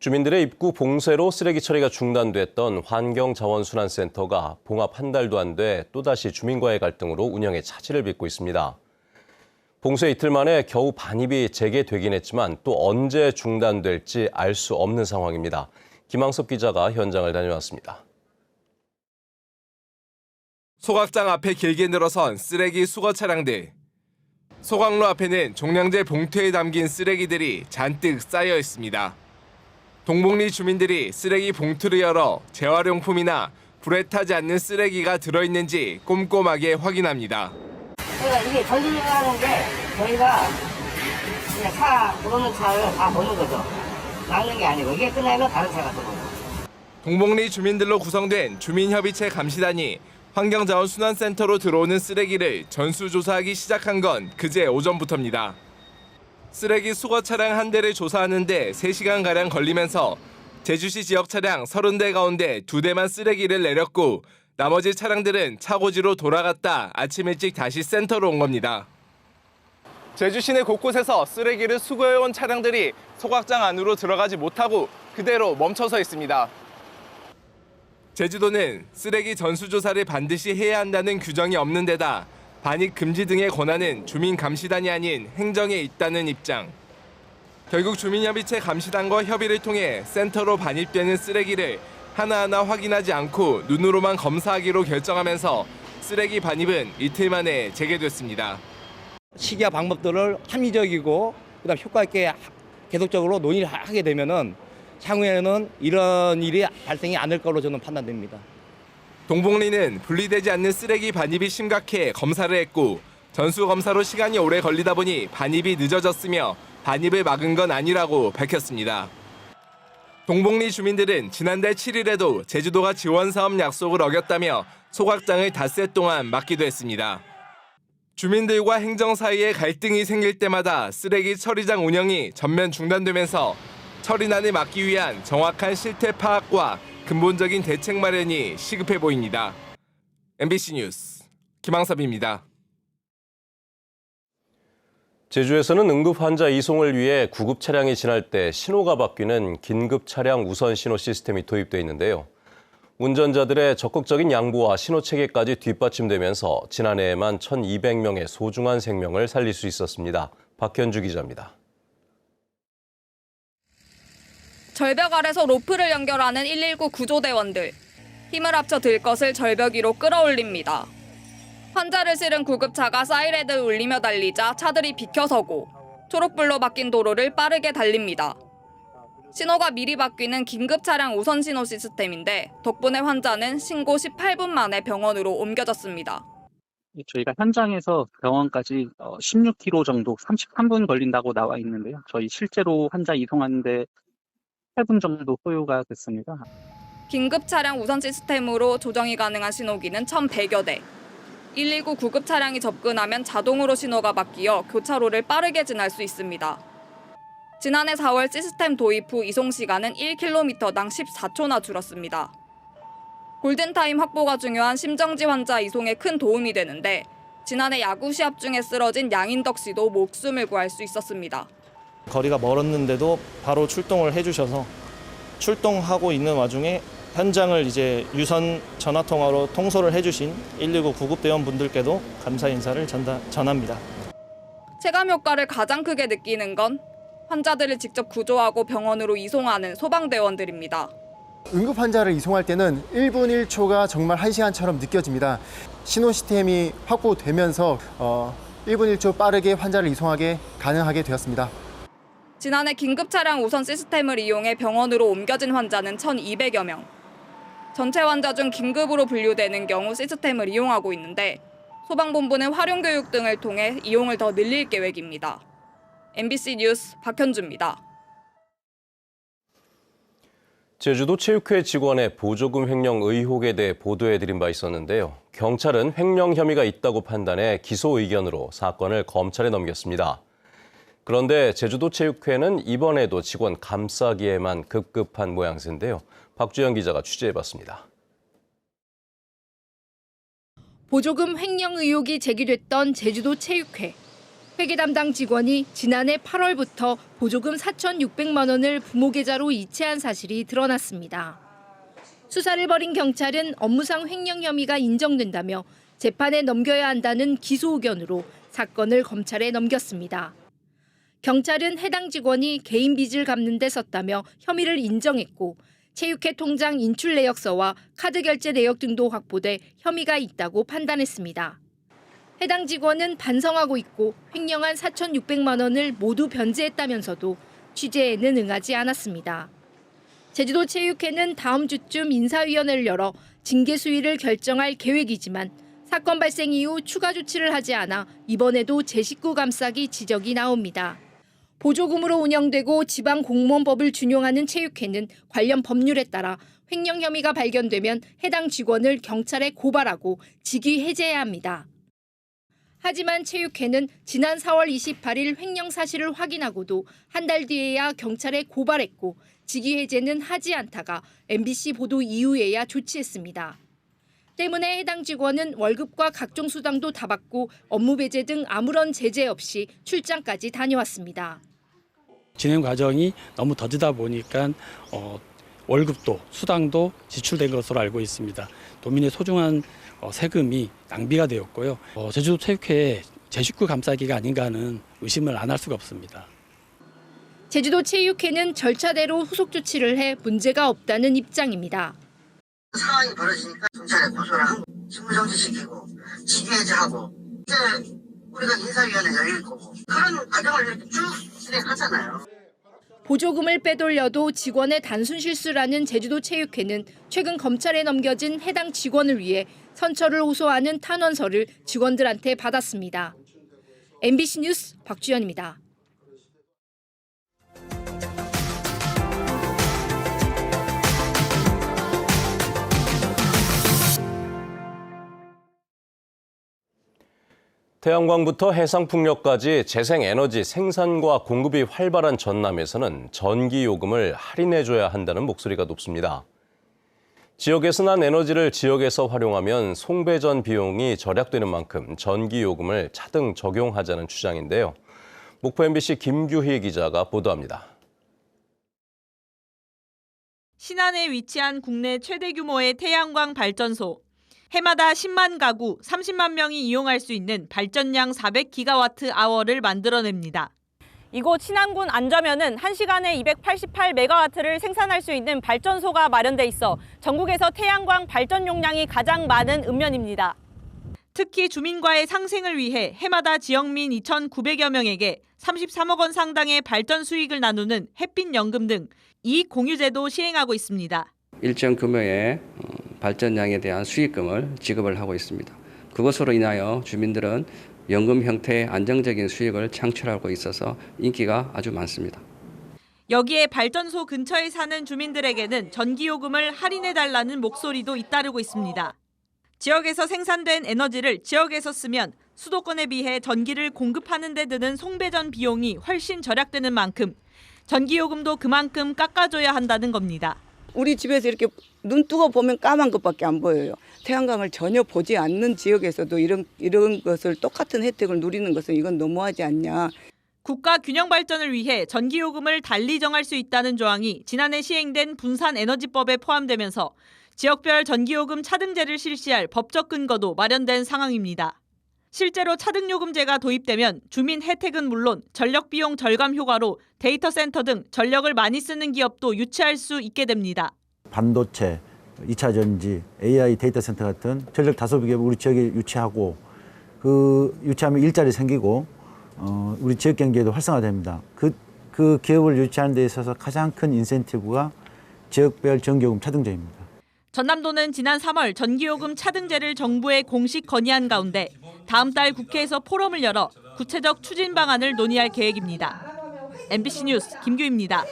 주민들의 입구 봉쇄로 쓰레기 처리가 중단됐던 환경자원순환센터가 봉합 한 달도 안 돼 또다시 주민과의 갈등으로 운영에 차질을 빚고 있습니다. 봉쇄 이틀 만에 겨우 반입이 재개되긴 했지만 또 언제 중단될지 알 수 없는 상황입니다. 김항섭 기자가 현장을 다녀왔습니다. 소각장 앞에 길게 늘어선 쓰레기 수거 차량들. 소각로 앞에는 종량제 봉투에 담긴 쓰레기들이 잔뜩 쌓여 있습니다. 동복리 주민들이 쓰레기 봉투를 열어 재활용품이나 불에 타지 않는 쓰레기가 들어있는지 꼼꼼하게 확인합니다. 그러니까 이게 전리하는 게 저희가 그냥 차 들어오는 차를 다 보는 거죠. 막는 게 아니고 이게 끝나면 다른 차가 들어오고. 동복리 주민들로 구성된 주민협의체 감시단이 환경자원순환센터로 들어오는 쓰레기를 전수조사하기 시작한 건 그제 오전부터입니다. 쓰레기 수거 차량 한 대를 조사하는데 3시간가량 걸리면서 제주시 지역 차량 30대 가운데 2대만 쓰레기를 내렸고 나머지 차량들은 차고지로 돌아갔다 아침 일찍 다시 센터로 온 겁니다. 제주 시내 곳곳에서 쓰레기를 수거해온 차량들이 소각장 안으로 들어가지 못하고 그대로 멈춰서 있습니다. 제주도는 쓰레기 전수조사를 반드시 해야 한다는 규정이 없는 데다 반입 금지 등의 권한은 주민 감시단이 아닌 행정에 있다는 입장. 결국 주민협의체 감시단과 협의를 통해 센터로 반입되는 쓰레기를 하나하나 확인하지 않고 눈으로만 검사하기로 결정하면서 쓰레기 반입은 이틀 만에 재개됐습니다. 시기와 방법들을 합리적이고 그다음 효과 있게 계속적으로 논의를 하게 되면은 향후에는 이런 일이 발생이 않을 거로 저는 판단됩니다. 동복리는 분리되지 않는 쓰레기 반입이 심각해 검사를 했고 전수검사로 시간이 오래 걸리다 보니 반입이 늦어졌으며 반입을 막은 건 아니라고 밝혔습니다. 동복리 주민들은 지난달 7일에도 제주도가 지원 사업 약속을 어겼다며 소각장을 닷새 동안 막기도 했습니다. 주민들과 행정 사이에 갈등이 생길 때마다 쓰레기 처리장 운영이 전면 중단되면서 처리난을 막기 위한 정확한 실태 파악과 근본적인 대책 마련이 시급해 보입니다. MBC 뉴스 김항섭입니다. 제주에서는 응급 환자 이송을 위해 구급 차량이 지날 때 신호가 바뀌는 긴급 차량 우선 신호 시스템이 도입돼 있는데요. 운전자들의 적극적인 양보와 신호 체계까지 뒷받침되면서 지난해에만 1,200명의 소중한 생명을 살릴 수 있었습니다. 박현주 기자입니다. 절벽 아래서 로프를 연결하는 119 구조대원들. 힘을 합쳐 들 것을 절벽 위로 끌어올립니다. 환자를 실은 구급차가 사이렌을 울리며 달리자 차들이 비켜서고 초록불로 바뀐 도로를 빠르게 달립니다. 신호가 미리 바뀌는 긴급 차량 우선 신호 시스템인데 덕분에 환자는 신고 18분 만에 병원으로 옮겨졌습니다. 저희가 현장에서 병원까지 16km 정도 33분 걸린다고 나와 있는데요. 저희 실제로 환자 이송하는데 8분 정도 소요가 됐습니다. 긴급 차량 우선 시스템으로 조정이 가능한 신호기는 1,100여 대. 119 구급 차량이 접근하면 자동으로 신호가 바뀌어 교차로를 빠르게 지날 수 있습니다. 지난해 4월 시스템 도입 후 이송 시간은 1km당 14초나 줄었습니다. 골든타임 확보가 중요한 심정지 환자 이송에 큰 도움이 되는데 지난해 야구 시합 중에 쓰러진 양인덕 씨도 목숨을 구할 수 있었습니다. 거리가 멀었는데도 바로 출동을 해주셔서 출동하고 있는 와중에 현장을 이제 유선 전화통화로 통솔을 해주신 119 구급대원분들께도 감사 인사를 전합니다. 체감 효과를 가장 크게 느끼는 건 환자들을 직접 구조하고 병원으로 이송하는 소방대원들입니다. 응급 환자를 이송할 때는 1분 1초가 정말 1시간처럼 느껴집니다. 신호 시스템이 확보되면서 1분 1초 빠르게 환자를 이송하게 가능하게 되었습니다. 지난해 긴급 차량 우선 시스템을 이용해 병원으로 옮겨진 환자는 1,200여 명. 전체 환자 중 긴급으로 분류되는 경우 시스템을 이용하고 있는데 소방본부는 활용 교육 등을 통해 이용을 더 늘릴 계획입니다. MBC 뉴스 박현주입니다. 제주도 체육회 직원의 보조금 횡령 의혹에 대해 보도해드린 바 있었는데요. 경찰은 횡령 혐의가 있다고 판단해 기소 의견으로 사건을 검찰에 넘겼습니다. 그런데 제주도 체육회는 이번에도 직원 감싸기에만 급급한 모양새인데요. 박주영 기자가 취재해봤습니다. 보조금 횡령 의혹이 제기됐던 제주도 체육회. 회계 담당 직원이 지난해 8월부터 보조금 4,600만 원을 부모 계좌로 이체한 사실이 드러났습니다. 수사를 벌인 경찰은 업무상 횡령 혐의가 인정된다며 재판에 넘겨야 한다는 기소 의견으로 사건을 검찰에 넘겼습니다. 경찰은 해당 직원이 개인 빚을 갚는 데 썼다며 혐의를 인정했고 체육회 통장 인출 내역서와 카드 결제 내역 등도 확보돼 혐의가 있다고 판단했습니다. 해당 직원은 반성하고 있고 횡령한 4,600만 원을 모두 변제했다면서도 취재에는 응하지 않았습니다. 제주도체육회는 다음 주쯤 인사위원회를 열어 징계 수위를 결정할 계획이지만 사건 발생 이후 추가 조치를 하지 않아 이번에도 제 식구 감싸기 지적이 나옵니다. 보조금으로 운영되고 지방 공무원법을 준용하는 체육회는 관련 법률에 따라 횡령 혐의가 발견되면 해당 직원을 경찰에 고발하고 직위 해제해야 합니다. 하지만 체육회는 지난 4월 28일 횡령 사실을 확인하고도 한 달 뒤에야 경찰에 고발했고 직위 해제는 하지 않다가 MBC 보도 이후에야 조치했습니다. 때문에 해당 직원은 월급과 각종 수당도 다 받고 업무 배제 등 아무런 제재 없이 출장까지 다녀왔습니다. 진행 과정이 너무 더디다 보니까 월급도 수당도 지출된 것으로 알고 있습니다. 도민의 소중한 세금이 낭비가 되었고요. 제주도 체육회의 제 식구 감싸기가 아닌가 하는 의심을 안 할 수가 없습니다. 제주도 체육회는 절차대로 후속 조치를 해 문제가 없다는 입장입니다. 상황이 벌어지니까 경찰에 고소를 하고 직무정지시키고 직위해제하고 이제 우리가 인사위원회 열릴 거고 그런 과정을 이렇게 쭉 진행하잖아요. 보조금을 빼돌려도 직원의 단순 실수라는 제주도 체육회는 최근 검찰에 넘겨진 해당 직원을 위해 선처를 호소하는 탄원서를 직원들한테 받았습니다. MBC 뉴스 박주연입니다. 태양광부터 해상풍력까지 재생에너지 생산과 공급이 활발한 전남에서는 전기요금을 할인해줘야 한다는 목소리가 높습니다. 지역에서 난 에너지를 지역에서 활용하면 송배전 비용이 절약되는 만큼 전기요금을 차등 적용하자는 주장인데요. 목포 MBC 김규희 기자가 보도합니다. 신안에 위치한 국내 최대 규모의 태양광 발전소. 해마다 10만 가구, 30만 명이 이용할 수 있는 발전량 400기가와트/아워를 만들어냅니다. 이곳 신안군 안저면은 1시간에 288메가와트를 생산할 수 있는 발전소가 마련돼 있어 전국에서 태양광 발전 용량이 가장 많은 읍면입니다. 특히 주민과의 상생을 위해 해마다 지역민 2,900여 명에게 33억 원 상당의 발전 수익을 나누는 햇빛연금 등 이익 공유제도 시행하고 있습니다. 일정 규모의 발전량에 대한 수익금을 지급을 하고 있습니다. 그것으로 인하여 주민들은 연금 형태의 안정적인 수익을 창출하고 있어서 인기가 아주 많습니다. 여기에 발전소 근처에 사는 주민들에게는 전기요금을 할인해달라는 목소리도 잇따르고 있습니다. 지역에서 생산된 에너지를 지역에서 쓰면 수도권에 비해 전기를 공급하는 데 드는 송배전 비용이 훨씬 절약되는 만큼 전기요금도 그만큼 깎아줘야 한다는 겁니다. 우리 집에서 이렇게 눈 뜨고 보면 까만 것밖에 안 보여요. 태양광을 전혀 보지 않는 지역에서도 이런 것을 똑같은 혜택을 누리는 것은 이건 너무하지 않냐. 국가 균형 발전을 위해 전기요금을 달리 정할 수 있다는 조항이 지난해 시행된 분산에너지법에 포함되면서 지역별 전기요금 차등제를 실시할 법적 근거도 마련된 상황입니다. 실제로 차등요금제가 도입되면 주민 혜택은 물론 전력비용 절감 효과로 데이터 센터 등 전력을 많이 쓰는 기업도 유치할 수 있게 됩니다. 반도체, 2차 전지, AI 데이터 센터 같은 전력 다소 기업 우리 지역에 유치하고 그 유치하면 일자리 생기고 우리 지역 경제도 활성화됩니다. 그 기업을 유치하는 데 있어서 가장 큰 인센티브가 지역별 전기요금 차등제입니다. 전남도는 지난 3월 전기요금 차등제를 정부에 공식 건의한 가운데 다음 달 국회에서 포럼을 열어 구체적 추진 방안을 논의할 계획입니다. MBC 뉴스 김규희입니다.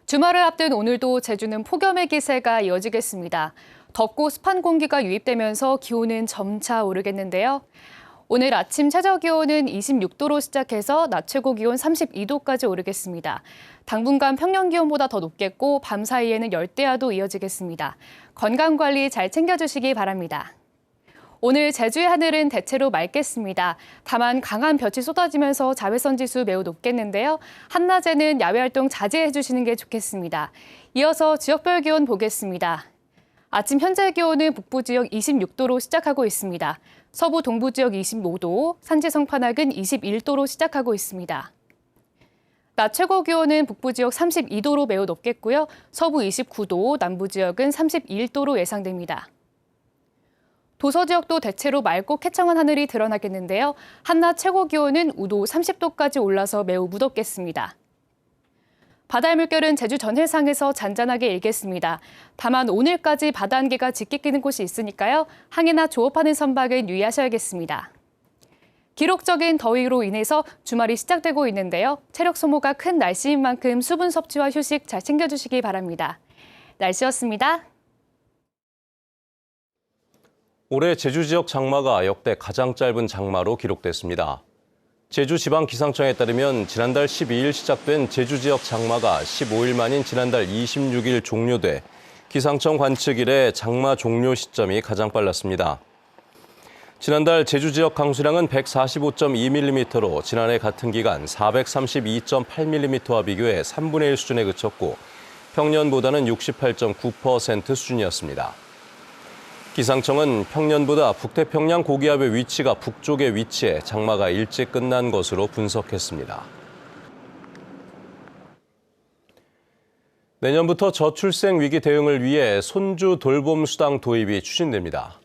주말을 앞둔 오늘도 제주는 폭염의 기세가 이어지겠습니다. 덥고 습한 공기가 유입되면서 기온은 점차 오르겠는데요. 오늘 아침 최저기온은 26도로 시작해서 낮 최고기온 32도까지 오르겠습니다. 당분간 평년기온보다 더 높겠고 밤 사이에는 열대야도 이어지겠습니다. 건강관리 잘 챙겨주시기 바랍니다. 오늘 제주의 하늘은 대체로 맑겠습니다. 다만 강한 볕이 쏟아지면서 자외선 지수 매우 높겠는데요. 한낮에는 야외 활동 자제해 주시는 게 좋겠습니다. 이어서 지역별 기온 보겠습니다. 아침 현재 기온은 북부 지역 26도로 시작하고 있습니다. 서부 동부 지역 25도, 산지 성판악은 21도로 시작하고 있습니다. 낮 최고 기온은 북부 지역 32도로 매우 높겠고요. 서부 29도, 남부 지역은 31도로 예상됩니다. 도서 지역도 대체로 맑고 쾌청한 하늘이 드러나겠는데요. 한낮 최고 기온은 우도 30도까지 올라서 매우 무덥겠습니다. 바다의 물결은 제주 전 해상에서 잔잔하게 일겠습니다. 다만 오늘까지 바다 안개가 짙게 끼는 곳이 있으니까요. 항해나 조업하는 선박은 유의하셔야겠습니다. 기록적인 더위로 인해서 주말이 시작되고 있는데요. 체력 소모가 큰 날씨인 만큼 수분 섭취와 휴식 잘 챙겨주시기 바랍니다. 날씨였습니다. 올해 제주 지역 장마가 역대 가장 짧은 장마로 기록됐습니다. 제주지방기상청에 따르면 지난달 12일 시작된 제주 지역 장마가 15일 만인 지난달 26일 종료돼 기상청 관측 이래 장마 종료 시점이 가장 빨랐습니다. 지난달 제주 지역 강수량은 145.2mm로 지난해 같은 기간 432.8mm와 비교해 3분의 1 수준에 그쳤고 평년보다는 68.9% 수준이었습니다. 기상청은 평년보다 북태평양 고기압의 위치가 북쪽에 위치해 장마가 일찍 끝난 것으로 분석했습니다. 내년부터 저출생 위기 대응을 위해 손주 돌봄 수당 도입이 추진됩니다.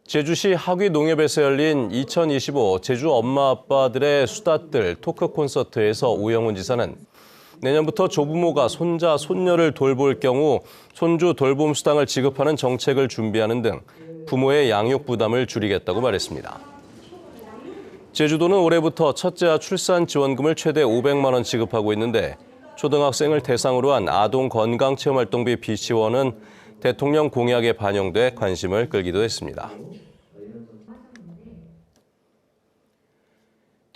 제주시 하귀농협에서 열린 2025 제주 엄마 아빠들의 수다뜰 토크 콘서트에서 오영훈 지사는 내년부터 조부모가 손자, 손녀를 돌볼 경우 손주 돌봄 수당을 지급하는 정책을 준비하는 등 부모의 양육 부담을 줄이겠다고 말했습니다. 제주도는 올해부터 첫째아 출산 지원금을 최대 500만 원 지급하고 있는데 초등학생을 대상으로 한 아동 건강 체험 활동비 비지원은 대통령 공약에 반영돼 관심을 끌기도 했습니다.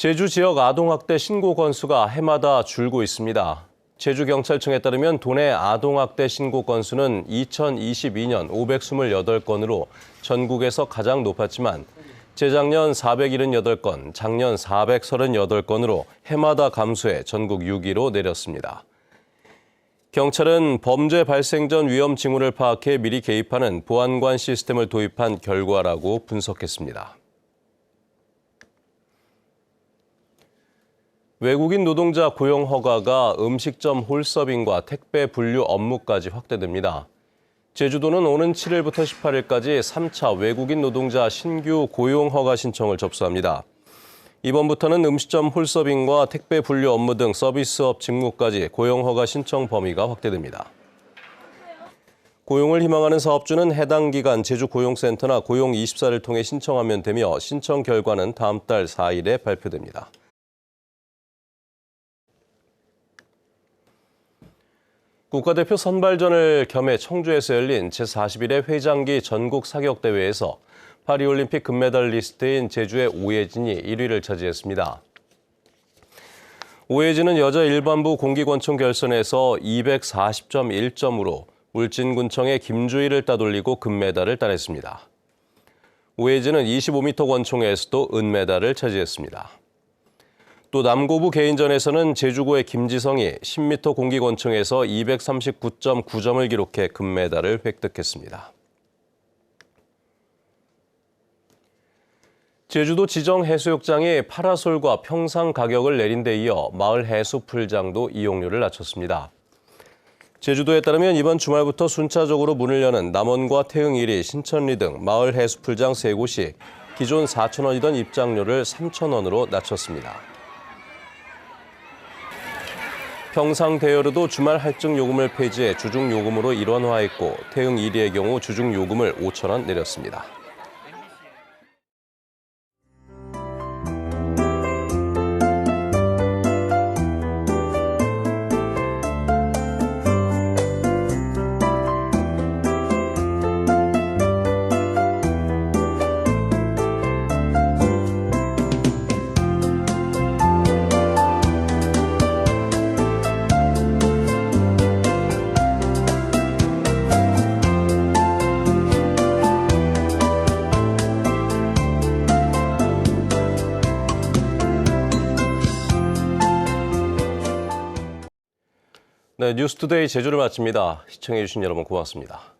제주 지역 아동학대 신고 건수가 해마다 줄고 있습니다. 제주경찰청에 따르면 도내 아동학대 신고 건수는 2022년 528건으로 전국에서 가장 높았지만 재작년 478건, 작년 438건으로 해마다 감소해 전국 6위로 내렸습니다. 경찰은 범죄 발생 전 위험 징후를 파악해 미리 개입하는 보안관 시스템을 도입한 결과라고 분석했습니다. 외국인 노동자 고용 허가가 음식점 홀서빙과 택배 분류 업무까지 확대됩니다. 제주도는 오는 7일부터 18일까지 3차 외국인 노동자 신규 고용 허가 신청을 접수합니다. 이번부터는 음식점 홀서빙과 택배 분류 업무 등 서비스업 직무까지 고용 허가 신청 범위가 확대됩니다. 고용을 희망하는 사업주는 해당 기간 제주고용센터나 고용24를 통해 신청하면 되며 신청 결과는 다음 달 4일에 발표됩니다. 국가대표 선발전을 겸해 청주에서 열린 제41회 회장기 전국 사격대회에서 파리올림픽 금메달리스트인 제주의 오예진이 1위를 차지했습니다. 오예진은 여자 일반부 공기권총 결선에서 240.1점으로 울진군청의 김주희를 따돌리고 금메달을 따냈습니다. 오예진은 25m 권총에서도 은메달을 차지했습니다. 또 남고부 개인전에서는 제주고의 김지성이 10m 공기권총에서 239.9점을 기록해 금메달을 획득했습니다. 제주도 지정해수욕장이 파라솔과 평상 가격을 내린 데 이어 마을 해수풀장도 이용료를 낮췄습니다. 제주도에 따르면 이번 주말부터 순차적으로 문을 여는 남원과 태흥 1리, 신천리 등 마을 해수풀장 3곳이 기존 4,000원이던 입장료를 3,000원으로 낮췄습니다. 평상 대여로도 주말 할증 요금을 폐지해 주중 요금으로 일원화했고 태흥 1리의 경우 주중 요금을 5,000원 내렸습니다. 네, 뉴스투데이 제주를 마칩니다. 시청해주신 여러분 고맙습니다.